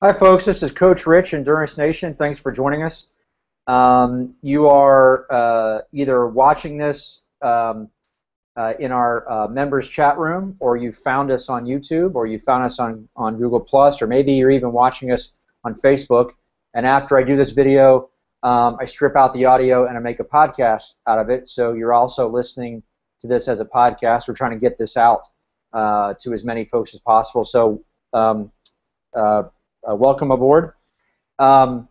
Hi, folks. This is Coach Rich, Endurance Nation. Thanks for joining us. You are either watching this in our members chat room, or you found us on YouTube, or you found us on Google Plus, or maybe you're even watching us on Facebook. And after I do this video, I strip out the audio and I make a podcast out of it. So you're also listening to this as a podcast. We're trying to get this out to as many folks as possible. So welcome aboard. I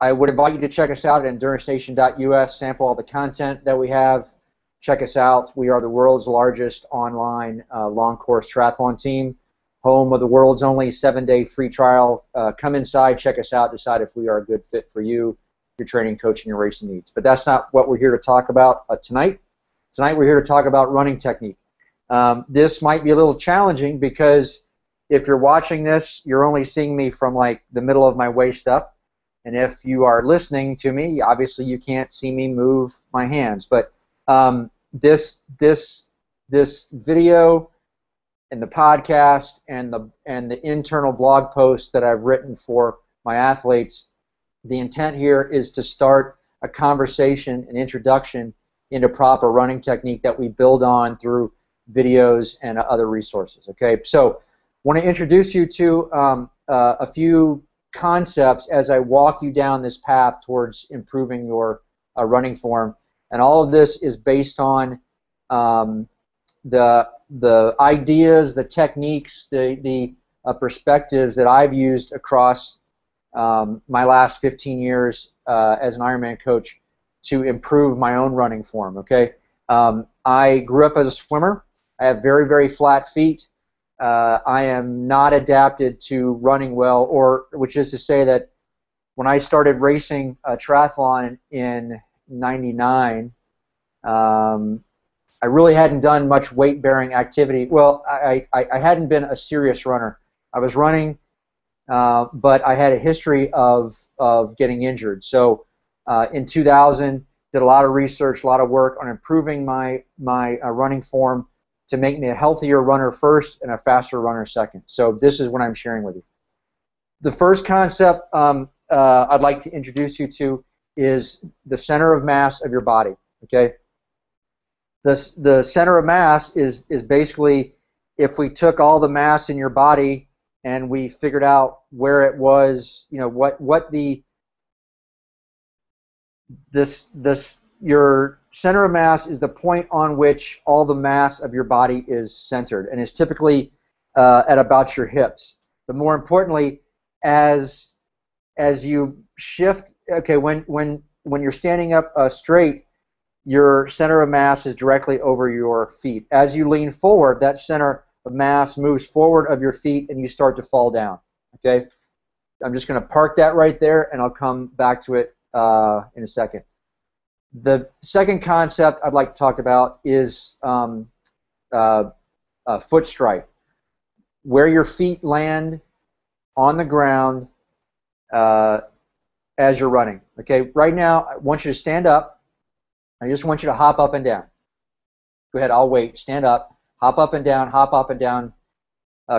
would invite you to check us out at endurancenation.us, sample all the content that we have. Check us out. We are the world's largest online long course triathlon team, home of the world's only 7-day free trial. Come inside, check us out, decide if we are a good fit for you, your training, coaching, your racing needs. But that's not what we're here to talk about tonight. Tonight we're here to talk about running technique. This might be a little challenging because if you're watching this, you're only seeing me from like the middle of my waist up. And if you are listening to me, obviously you can't see me move my hands. But this video and the podcast and the internal blog post that I've written for my athletes, the intent here is to start a conversation, an introduction into proper running technique that we build on through videos and other resources. Okay, so I want to introduce you to a few concepts as I walk you down this path towards improving your running form, and all of this is based on the ideas, the techniques, the perspectives that I've used across my last 15 years as an Ironman coach to improve my own running form. Okay, I grew up as a swimmer. I have very, very flat feet. I am not adapted to running well, which is to say that when I started racing triathlon in '99, I really hadn't done much weight-bearing activity. Well, I hadn't been a serious runner. I was running, but I had a history of getting injured. So in 2000, did a lot of research, a lot of work on improving my running form to make me a healthier runner first and a faster runner second. So this is what I'm sharing with you. The first concept I'd like to introduce you to is the center of mass of your body. Okay, the center of mass is basically if we took all the mass in your body and we figured out where it was, you know, your center of mass is the point on which all the mass of your body is centered, and is typically at about your hips. But more importantly, as you shift, okay, when you're standing up straight, your center of mass is directly over your feet. As you lean forward, that center of mass moves forward of your feet, and you start to fall down. Okay, I'm just going to park that right there, and I'll come back to it in a second. The second concept I'd like to talk about is foot strike, where your feet land on the ground as you're running. Okay, right now I want you to stand up. I just want you to hop up and down. Go ahead, I'll wait. Stand up, hop up and down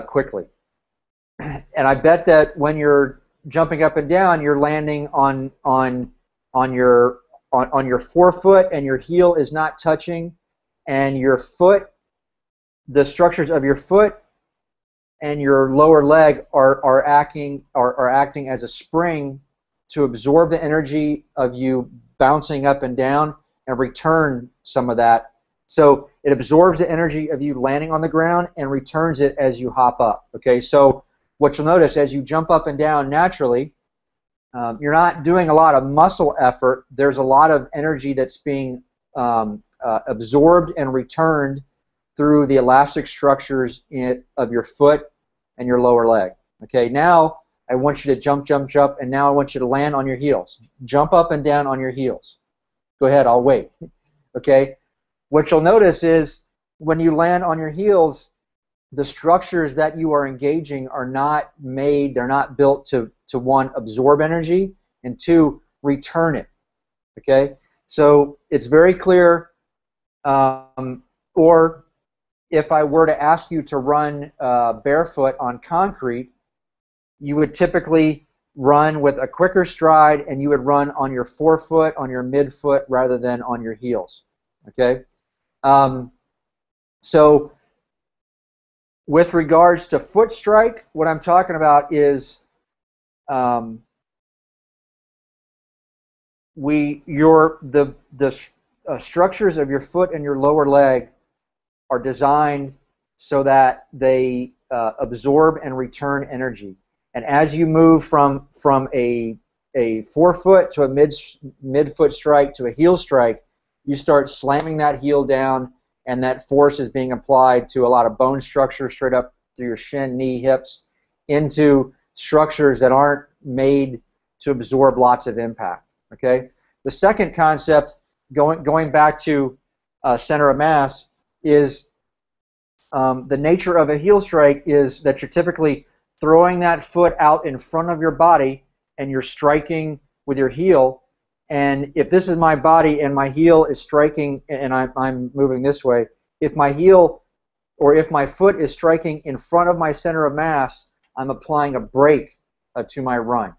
quickly. And I bet that when you're jumping up and down, you're landing on your forefoot, and your heel is not touching, and your foot, the structures of your foot and your lower leg are acting as a spring to absorb the energy of you bouncing up and down and return some of that. So it absorbs the energy of you landing on the ground and returns it as you hop up. Okay, so what you'll notice as you jump up and down naturally, you're not doing a lot of muscle effort. There's a lot of energy that's being absorbed and returned through the elastic structures of your foot and your lower leg. Okay, now I want you to jump, and now I want you to land on your heels. Jump up and down on your heels. Go ahead, I'll wait. Okay, what you'll notice is when you land on your heels, the structures that you are engaging are not made, they're not built to one, absorb energy, and two, return it. Okay, so it's very clear. Or if I were to ask you to run barefoot on concrete, you would typically run with a quicker stride, and you would run on your forefoot, on your midfoot, rather than on your heels. Okay? So with regards to foot strike, what I'm talking about is the structures of your foot and your lower leg are designed so that they absorb and return energy. And as you move from a forefoot to a midfoot strike to a heel strike, you start slamming that heel down, and that force is being applied to a lot of bone structure straight up through your shin, knee, hips, into structures that aren't made to absorb lots of impact. Okay. The second concept, going back to center of mass, is the nature of a heel strike is that you're typically throwing that foot out in front of your body, and you're striking with your heel. And if this is my body and my heel is striking, and I'm moving this way, if my heel or if my foot is striking in front of my center of mass, I'm applying a brake to my run.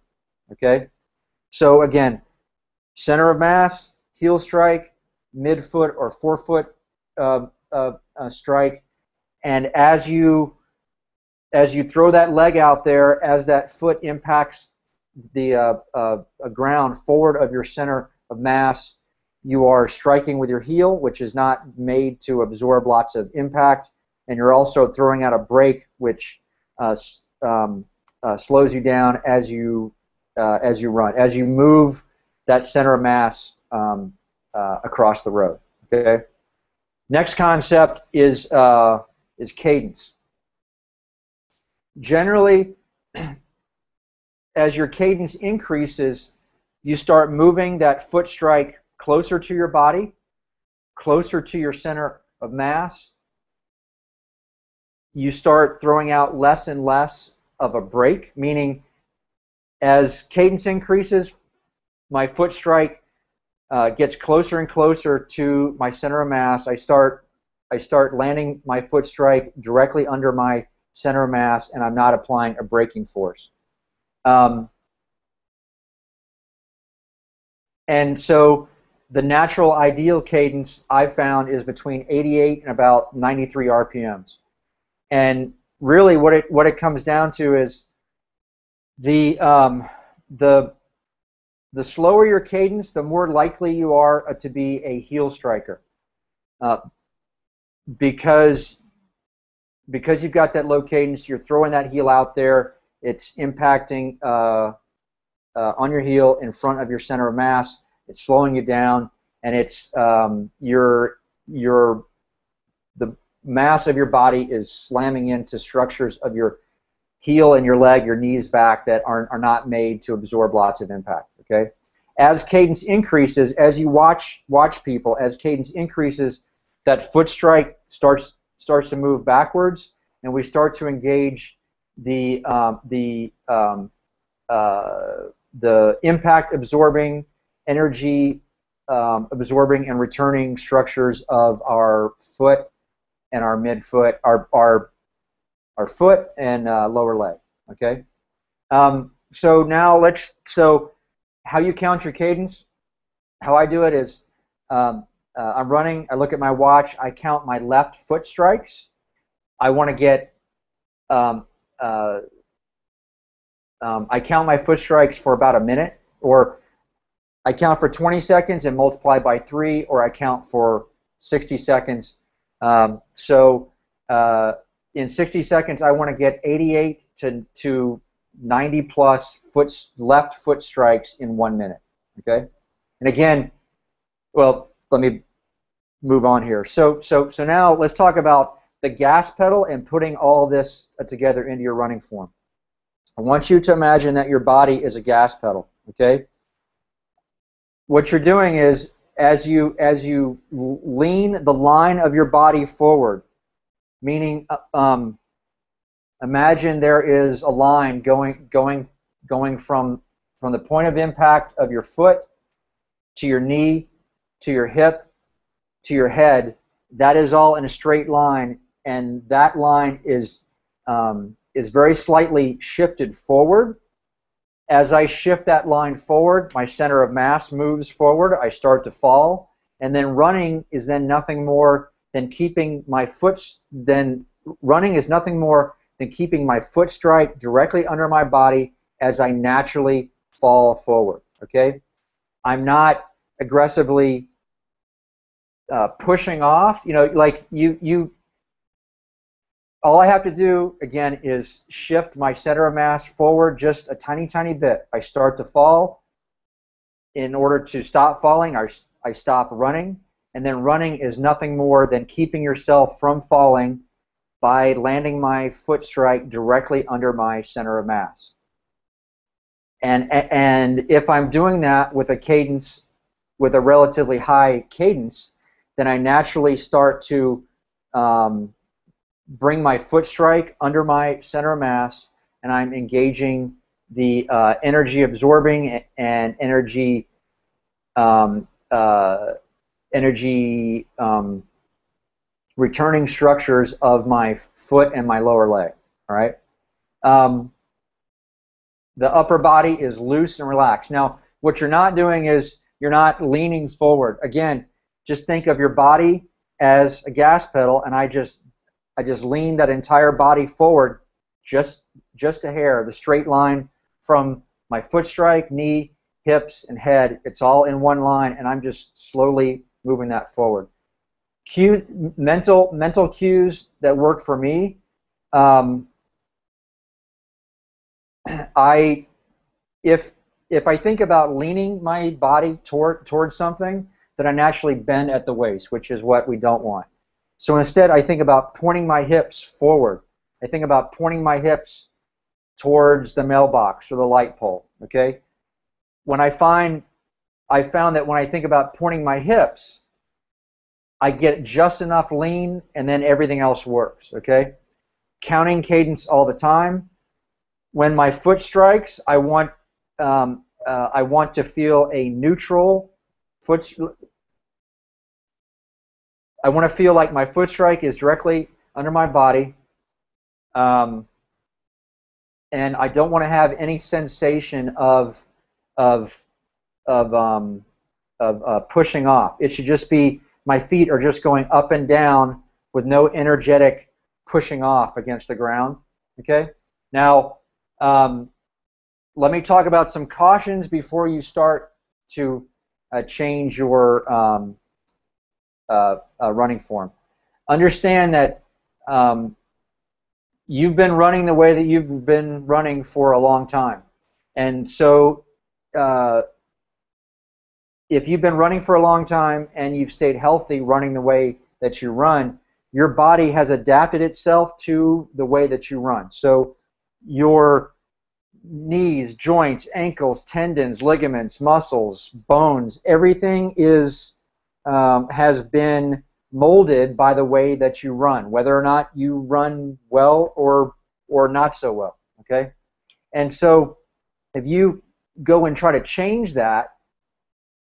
Okay? So again, center of mass, heel strike, midfoot or forefoot strike, and as you throw that leg out there, as that foot impacts the ground forward of your center of mass, you are striking with your heel, which is not made to absorb lots of impact, and you're also throwing out a brake, which slows you down as you run, as you move that center of mass across the road. Okay. Next concept is cadence. Generally, as your cadence increases, you start moving that foot strike closer to your body, closer to your center of mass. You start throwing out less and less of a brake, meaning as cadence increases, my foot strike gets closer and closer to my center of mass. I start landing my foot strike directly under my center of mass, and I'm not applying a braking force. And so the natural ideal cadence I found is between 88 and about 93 RPMs. And really what it comes down to is the slower your cadence, the more likely you are to be a heel striker. Because you've got that low cadence, you're throwing that heel out there, it's impacting on your heel in front of your center of mass, it's slowing you down, and it's the mass of your body is slamming into structures of your heel and your leg, your knees back, that are not made to absorb lots of impact. Okay? As cadence increases, as you watch people, as cadence increases, that foot strike starts to move backwards, and we start to engage the impact absorbing, energy absorbing and returning structures of our foot and our midfoot, our foot and lower leg. Okay. So now so how you count your cadence? How I do it is I'm running. I look at my watch. I count my left foot strikes. I want to get. I count my foot strikes for about a minute, or I count for 20 seconds and multiply by 3, or I count for 60 seconds. So in 60 seconds, I want to get 88 to 90 plus left foot strikes in 1 minute. Okay, and again, well, let me move on here. So now let's talk about the gas pedal and putting all this together into your running form. I want you to imagine that your body is a gas pedal. Okay. What you're doing is, as you lean the line of your body forward, meaning imagine there is a line going from the point of impact of your foot to your knee, to your hip, to your head. That is all in a straight line, and that line is is very slightly shifted forward. As I shift that line forward, my center of mass moves forward. I start to fall, and then running is then nothing more than keeping my running is nothing more than keeping my foot strike directly under my body as I naturally fall forward. Okay, I'm not aggressively pushing off. You know, like all I have to do, again, is shift my center of mass forward just a tiny, tiny bit. I start to fall. In order to stop falling, I stop running. And then running is nothing more than keeping yourself from falling by landing my foot strike directly under my center of mass. And if I'm doing that with a cadence, with a relatively high cadence, then I naturally start to bring my foot strike under my center of mass, and I'm engaging the energy absorbing and energy returning structures of my foot and my lower leg. All right. The upper body is loose and relaxed. Now, what you're not doing is you're not leaning forward. Again, just think of your body as a gas pedal, and I just lean that entire body forward just a hair, the straight line from my foot strike, knee, hips, and head. It's all in one line, and I'm just slowly moving that forward. Mental cues that work for me. If I think about leaning my body towards something, then I naturally bend at the waist, which is what we don't want. So instead, I think about pointing my hips forward. I think about pointing my hips towards the mailbox or the light pole. Okay. I found that when I think about pointing my hips, I get just enough lean, and then everything else works. Okay. Counting cadence all the time. When my foot strikes, I want to feel a neutral foot. I want to feel like my foot strike is directly under my body, and I don't want to have any sensation of pushing off. It should just be my feet are just going up and down with no energetic pushing off against the ground. Okay. Now, let me talk about some cautions before you start to change your running form. Understand that you've been running the way that you've been running for a long time. And so if you've been running for a long time and you've stayed healthy running the way that you run, your body has adapted itself to the way that you run. So your knees, joints, ankles, tendons, ligaments, muscles, bones, everything has been molded by the way that you run, whether or not you run well or not so well. Okay, and so if you go and try to change that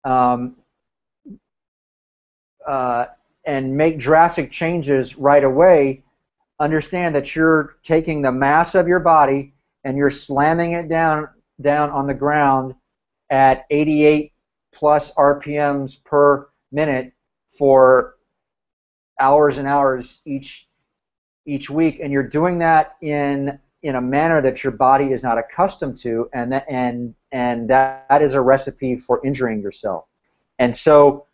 and make drastic changes right away, understand that you're taking the mass of your body and you're slamming it down on the ground at 88 plus RPMs per minute for hours and hours each week, and you're doing that in a manner that your body is not accustomed to, and that is a recipe for injuring yourself. And so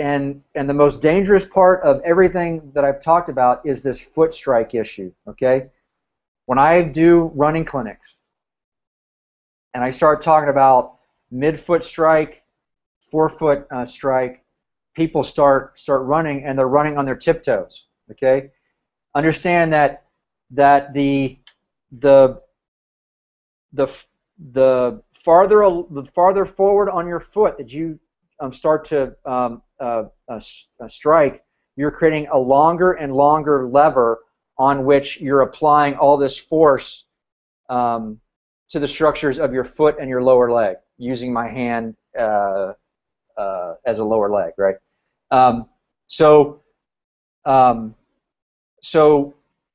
and the most dangerous part of everything that I've talked about is this foot strike issue. Okay, when I do running clinics and I start talking about mid-foot strike, forefoot strike, people start running, and they're running on their tiptoes. Okay, understand that the farther forward on your foot that you start to strike, you're creating a longer and longer lever on which you're applying all this force to the structures of your foot and your lower leg, using my hand as a lower leg, right? So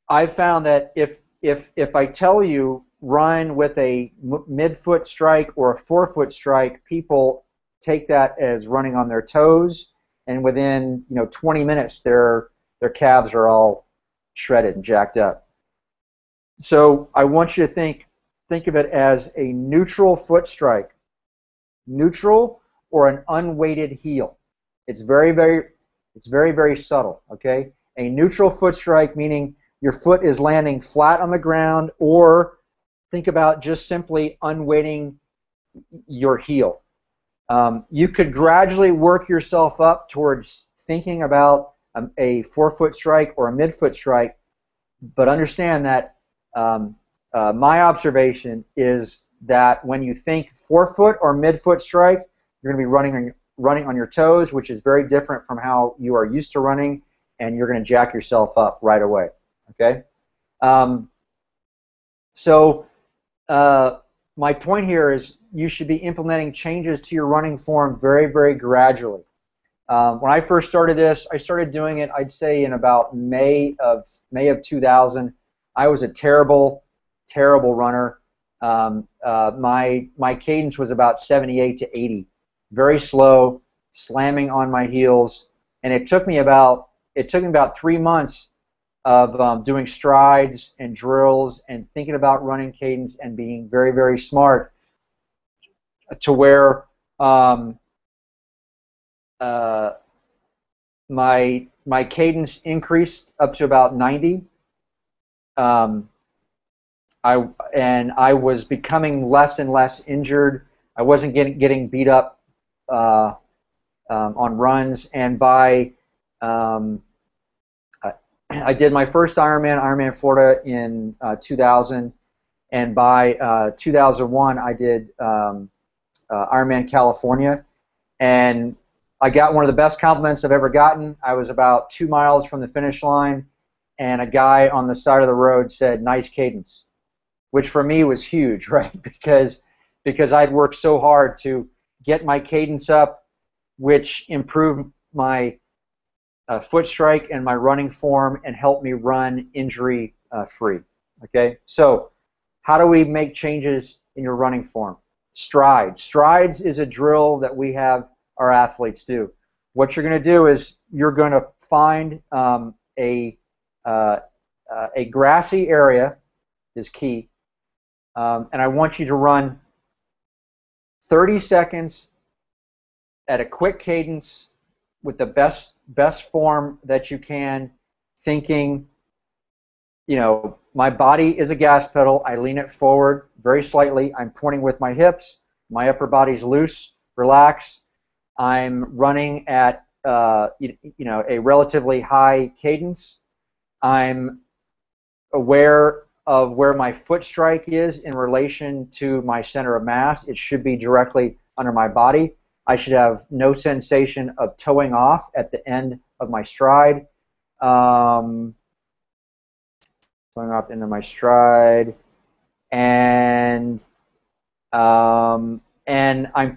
I found that if I tell you run with a mid-foot strike or a forefoot strike, people take that as running on their toes, and within 20 minutes their calves are all shredded and jacked up. So I want you to think of it as a neutral foot strike, neutral or an unweighted heel. It's very subtle. Okay, a neutral foot strike meaning your foot is landing flat on the ground, or think about just simply unweighting your heel. You could gradually work yourself up towards thinking about a forefoot strike or a midfoot strike, but understand that my observation is that when you think forefoot or midfoot strike, you're going to be running on your toes, which is very different from how you are used to running, and you're going to jack yourself up right away. Okay, so my point here is you should be implementing changes to your running form very gradually. When I first started this, I started doing it, I'd say, in about May of 2000. I was a terrible runner. My cadence was about 78 to 80, very slow, slamming on my heels, and it took me about 3 months of doing strides and drills and thinking about running cadence and being very smart to where uh, my cadence increased up to about 90. I was becoming less and less injured. I wasn't getting beat up on runs, and by I did my first Ironman Florida in 2000, and by 2001 I did Ironman California, and I got one of the best compliments I've ever gotten. I was about 2 miles from the finish line, and a guy on the side of the road said, "Nice cadence," which for me was huge, right? Because I'd worked so hard to get my cadence up, which improved my foot strike and my running form and helped me run injury free. Okay, so how do we make changes in your running form? Strides. Strides is a drill that we have our athletes do. What you're going to do is you're going to find a grassy area is key, and I want you to run 30 seconds at a quick cadence with the best form that you can, thinking, my body is a gas pedal. I lean it forward very slightly. I'm pointing with my hips. My upper body's loose, relaxed. I'm running at a relatively high cadence. I'm aware of where my foot strike is in relation to my center of mass. It should be directly under my body. I should have no sensation of toeing off at the end of my stride. Toeing off into my stride, and I'm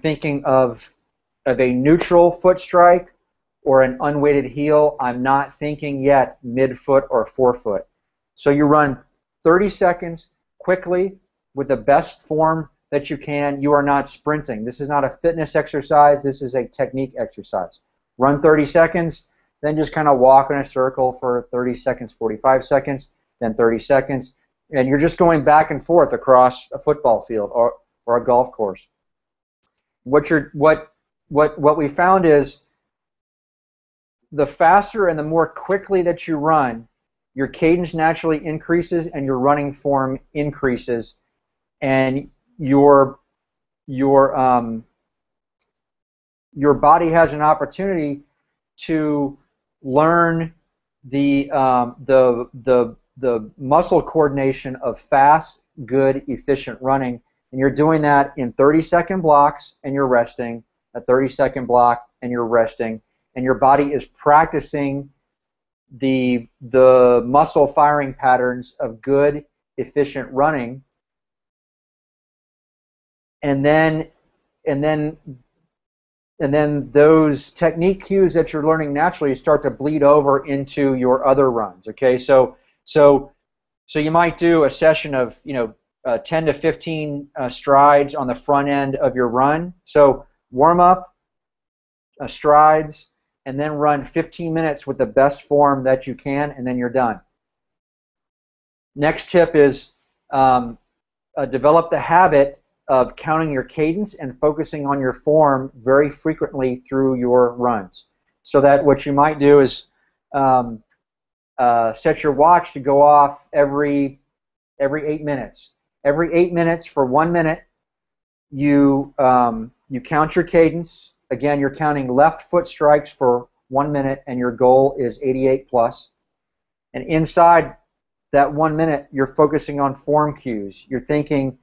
thinking of a neutral foot strike or an unweighted heel. I'm not thinking yet midfoot or forefoot. So you run 30 seconds quickly with the best form that you can. You are not sprinting. This is not a fitness exercise. This is a technique exercise. Run 30 seconds, then just kind of walk in a circle for 30 seconds, 45 seconds, then 30 seconds, and you're just going back and forth across a football field or a golf course. What we found is the faster and the more quickly that you run, your cadence naturally increases and your running form increases, and your body has an opportunity to learn the muscle coordination of fast, good, efficient running, and you're doing that in 30-second blocks, and you're resting, a 30-second block, and you're resting, and your body is practicing the muscle firing patterns of good, efficient running, and then and then those technique cues that you're learning naturally start to bleed over into your other runs. Okay, so you might do a session of 10 to 15 strides on the front end of your run. So warm up, strides, and then run 15 minutes with the best form that you can, and then you're done. Next tip is develop the habit of counting your cadence and focusing on your form very frequently through your runs. So that what you might do is set your watch to go off every 8 minutes. Every 8 minutes for 1 minute, you count your cadence. Again, you're counting left foot strikes for 1 minute, and your goal is 88 plus. And inside that 1 minute, you're focusing on form cues. You're thinking,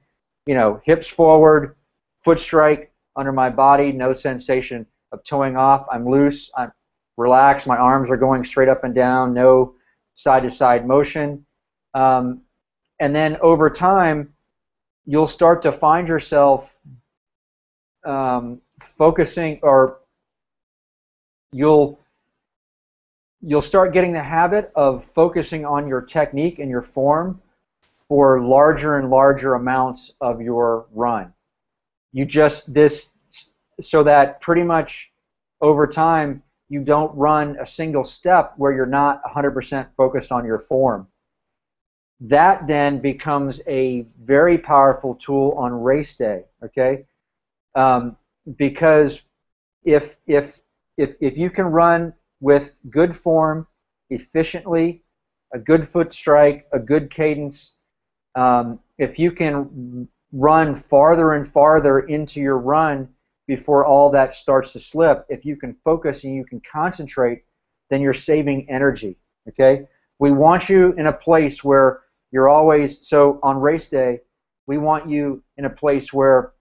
hips forward, foot strike under my body, no sensation of toeing off. I'm loose, I'm relaxed, my arms are going straight up and down, no side-to-side motion. And then over time, you'll start to find yourself focusing, or you'll start getting the habit of focusing on your technique and your form for larger and larger amounts of your run. So that pretty much over time you don't run a single step where you're not 100% focused on your form. That then becomes a very powerful tool on race day, okay? Because if you can run with good form, efficiently, a good foot strike, a good cadence, if you can run farther and farther into your run before all that starts to slip, if you can focus and you can concentrate, then you're saving energy, okay? We want you in a place where you're always, so on race day, we want you in a place where,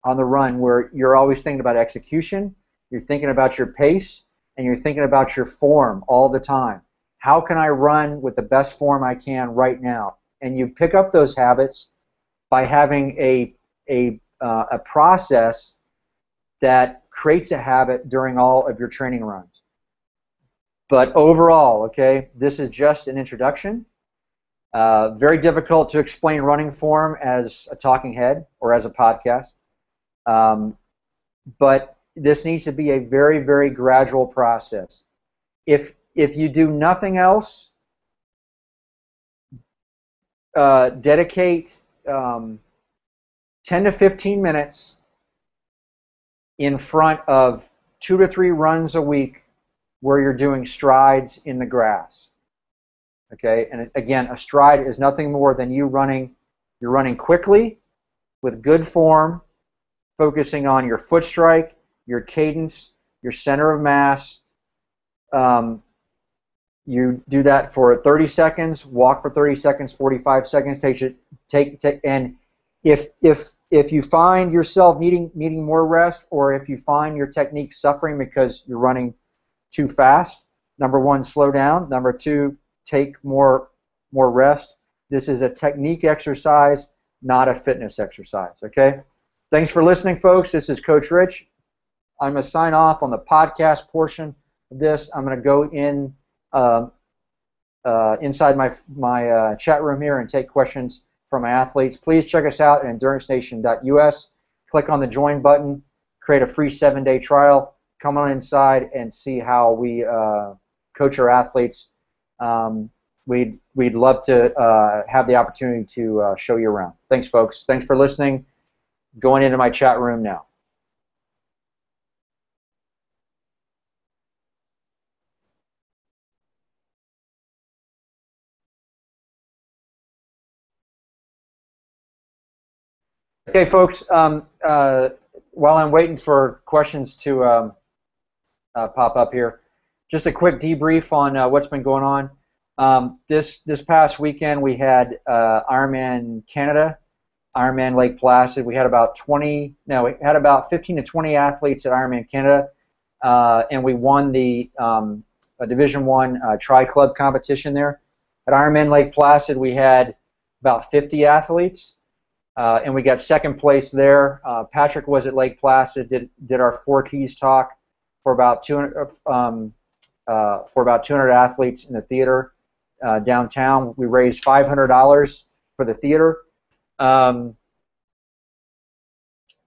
on the run, where you're always thinking about execution, you're thinking about your pace, and you're thinking about your form all the time. How can I run with the best form I can right now? And you pick up those habits by having a process that creates a habit during all of your training runs. But overall, okay, this is just an introduction. Very difficult to explain running form as a talking head or as a podcast. But this needs to be a very, very gradual process. If you do nothing else, dedicate 10 to 15 minutes in front of 2 to 3 runs a week where you're doing strides in the grass. Okay, and again, a stride is nothing more than you're running quickly with good form, focusing on your foot strike, your cadence, your center of mass. You do that for 30 seconds, walk for 30 seconds, 45 seconds, and if you find yourself needing more rest, or if you find your technique suffering because you're running too fast, number one, slow down. Number two, take more rest. This is a technique exercise, not a fitness exercise, okay? Thanks for listening, folks. This is Coach Rich. I'm going to sign off on the podcast portion of this. I'm going to go in inside my chat room here and take questions from my athletes. Please check us out at endurancenation.us. Click on the join button, create a free 7-day trial. Come on inside and see how we coach our athletes. We'd love to have the opportunity to show you around. Thanks, folks. Thanks for listening. Going into my chat room now. Okay, folks, while I'm waiting for questions to pop up here, just a quick debrief on what's been going on. This past weekend we had Ironman Canada, Ironman Lake Placid. We had about 15 to 20 athletes at Ironman Canada, and we won the Division I Tri-Club competition there. At Ironman Lake Placid we had about 50 athletes. and we got second place there. Patrick was at Lake Placid, did our Four Keys talk for about 200 athletes in the theater downtown. We raised $500 for the theater.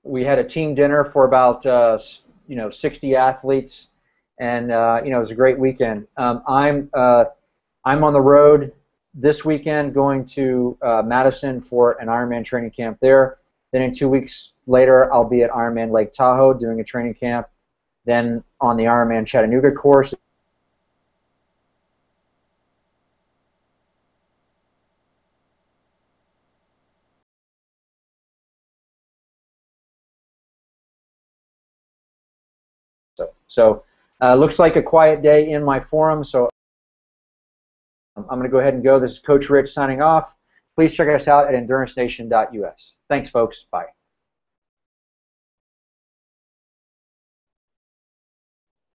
We had a team dinner for about 60 athletes, and it was a great weekend. I'm on the road this weekend, going to Madison for an Ironman training camp there. Then in 2 weeks later, I'll be at Ironman Lake Tahoe doing a training camp. Then on the Ironman Chattanooga course. So looks like a quiet day in my forum, so I'm going to go ahead and go. This is Coach Rich signing off. Please check us out at endurancenation.us. Thanks, folks. Bye.